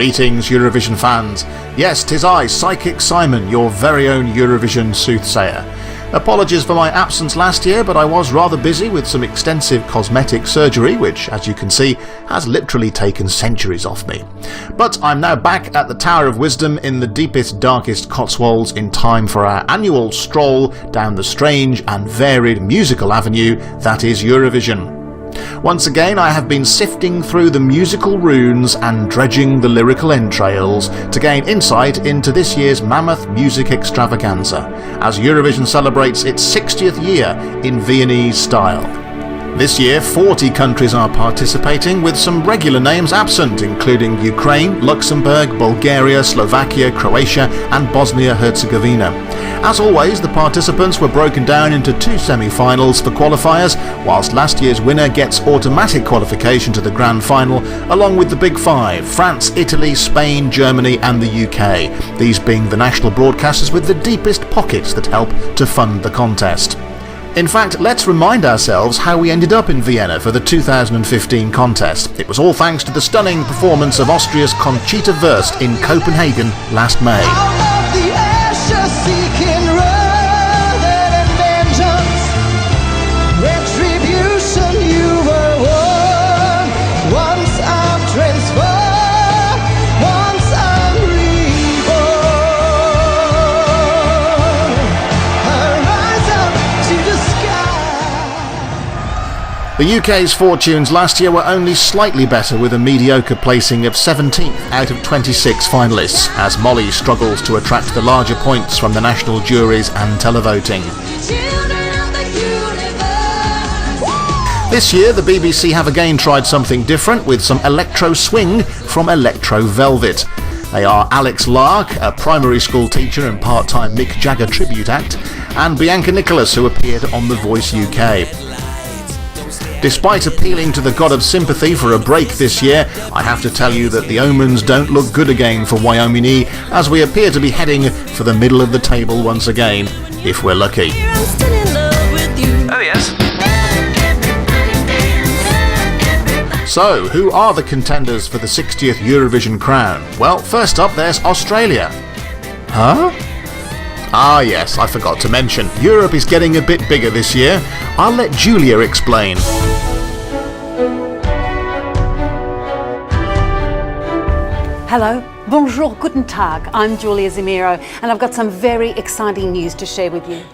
Greetings, Eurovision fans. Yes, 'tis I, Psychic Simon, your very own Eurovision Soothsayer. Apologies for my absence last year, but I was rather busy with some extensive cosmetic surgery, which, as you can see, has literally taken centuries off me. But I'm now back at the Tower of Wisdom in the deepest, darkest Cotswolds in time for our annual stroll down the strange and varied musical avenue that is Eurovision. Once again, I have been sifting through the musical runes and dredging the lyrical entrails to gain insight into this year's mammoth music extravaganza, as Eurovision celebrates its 60th year in Viennese style. This year, 40 countries are participating, with some regular names absent, including Ukraine, Luxembourg, Bulgaria, Slovakia, Croatia and Bosnia-Herzegovina. As always, the participants were broken down into two semi-finals for qualifiers, whilst last year's winner gets automatic qualification to the grand final, along with the Big Five: France, Italy, Spain, Germany and the UK, these being the national broadcasters with the deepest pockets that help to fund the contest. In fact, let's remind ourselves how we ended up in Vienna for the 2015 contest. It was all thanks to the stunning performance of Austria's Conchita Wurst in Copenhagen last May. The UK's fortunes last year were only slightly better, with a mediocre placing of 17th out of 26 finalists, as Molly struggles to attract the larger points from the national juries and televoting. This year, the BBC have again tried something different, with some electro swing from Electro Velvet. They are Alex Lark, a primary school teacher and part-time Mick Jagger tribute act, and Bianca Nicholas, who appeared on The Voice UK. Despite appealing to the god of sympathy for a break this year, I have to tell you that the omens don't look good again for Wyoming, as we appear to be heading for the middle of the table once again, if we're lucky. Oh yes. So, who are the contenders for the 60th Eurovision crown? Well, first up there's Australia. Huh? Ah yes, I forgot to mention, Europe is getting a bit bigger this year. I'll let Julia explain. Hello, bonjour, guten Tag, I'm Julia Zemiro and I've got some very exciting news to share with you.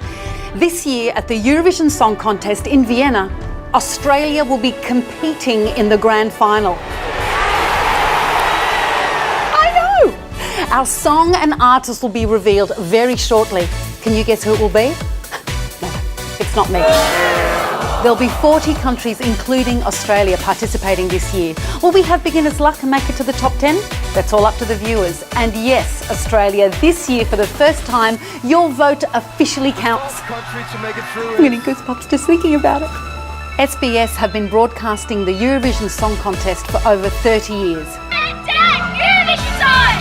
This year at the Eurovision Song Contest in Vienna, Australia will be competing in the grand final. Our song and artist will be revealed very shortly. Can you guess who it will be? No, it's not me. There'll be 40 countries, including Australia, participating this year. Will we have beginner's luck and make it to the top 10? That's all up to the viewers. And yes, Australia, this year for the first time, your vote officially counts. I'm getting goosebumps just thinking about it. SBS have been broadcasting the Eurovision Song Contest for over 30 years. Eurovision time!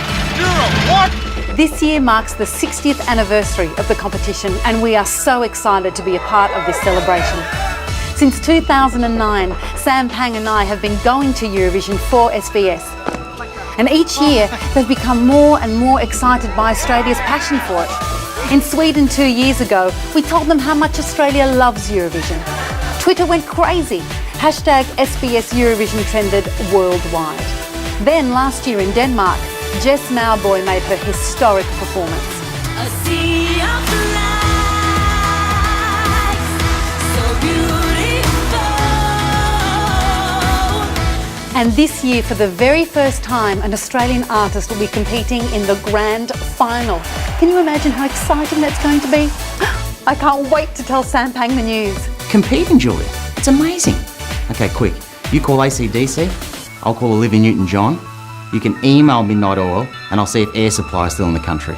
What? This year marks the 60th anniversary of the competition and we are so excited to be a part of this celebration. Since 2009, Sam Pang and I have been going to Eurovision for SBS. And each year they've become more and more excited by Australia's passion for it. In Sweden 2 years ago, we told them how much Australia loves Eurovision. Twitter went crazy. Hashtag SBS Eurovision trended worldwide. Then last year in Denmark, Jess Mauboy made her historic performance. A sea of lights, so beautiful. And this year, for the very first time, an Australian artist will be competing in the grand final. Can you imagine how exciting that's going to be? I can't wait to tell Sam Pang the news. Competing, Julia? It's amazing. Okay, quick. You call ACDC, I'll call Olivia Newton-John. You can email Midnight Oil and I'll see if Air Supply is still in the country.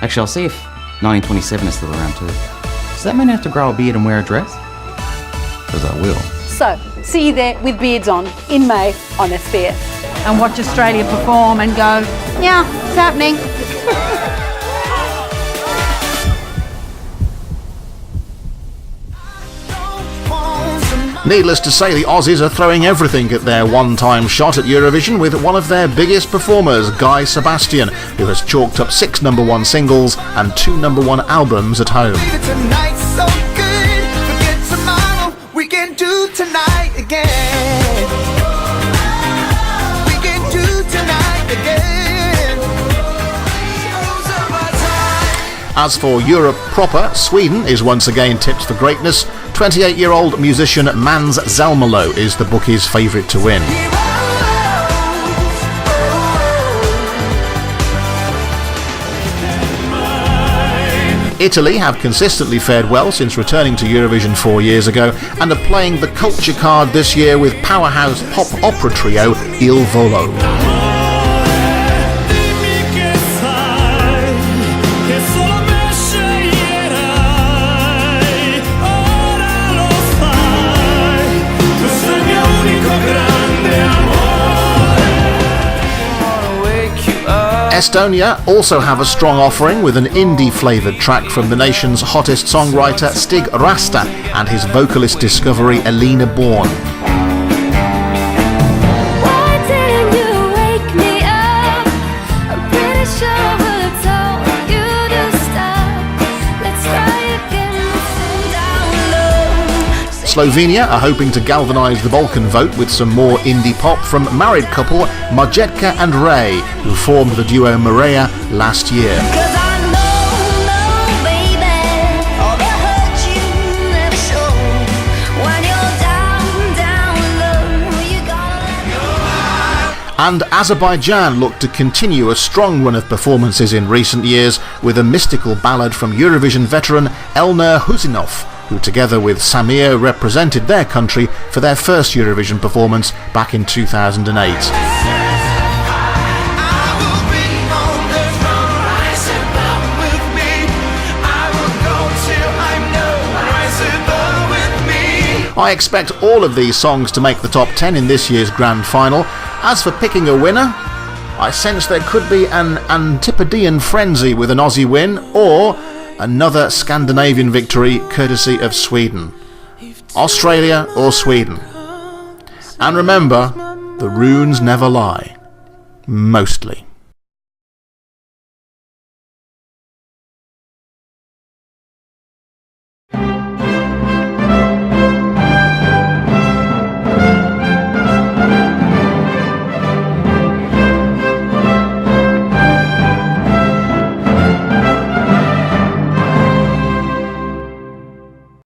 Actually, I'll see if 1927 is still around too. Does that mean I have to grow a beard and wear a dress? Because I will. So, see you there with beards on in May on SBS. And watch Australia perform and go, yeah, it's happening. Needless to say, the Aussies are throwing everything at their one-time shot at Eurovision with one of their biggest performers, Guy Sebastian, who has chalked up 6 #1 singles and 2 #1 albums at home. Tonight's so good, forget tomorrow, we can do tonight again. We can do tonight again. As for Europe proper, Sweden is once again tipped for greatness. 28-year-old musician Mans Zelmerlöw is the bookies' favourite to win. Italy have consistently fared well since returning to Eurovision 4 years ago and are playing the culture card this year with powerhouse pop opera trio Il Volo. Estonia also have a strong offering with an indie-flavoured track from the nation's hottest songwriter Stig Rasta and his vocalist discovery Elina Born. Why didn't you wake me up? I'm pretty sure I would have told you to stop. Let's try again, down low. Slovenia are hoping to galvanise the Balkan vote with some more indie pop from married couple Marjetka and Ray, who formed the duo Maria last year. Cause I know, baby, all the hurt you never show. When you're down low, you gotta let go. And Azerbaijan look to continue a strong run of performances in recent years with a mystical ballad from Eurovision veteran Elnur Husinov, who together with Samir represented their country for their first Eurovision performance back in 2008. I expect all of these songs to make the top 10 in this year's grand final. As for picking a winner, I sense there could be an Antipodean frenzy with an Aussie win, or another Scandinavian victory courtesy of Sweden. Australia or Sweden. And remember, the runes never lie. Mostly.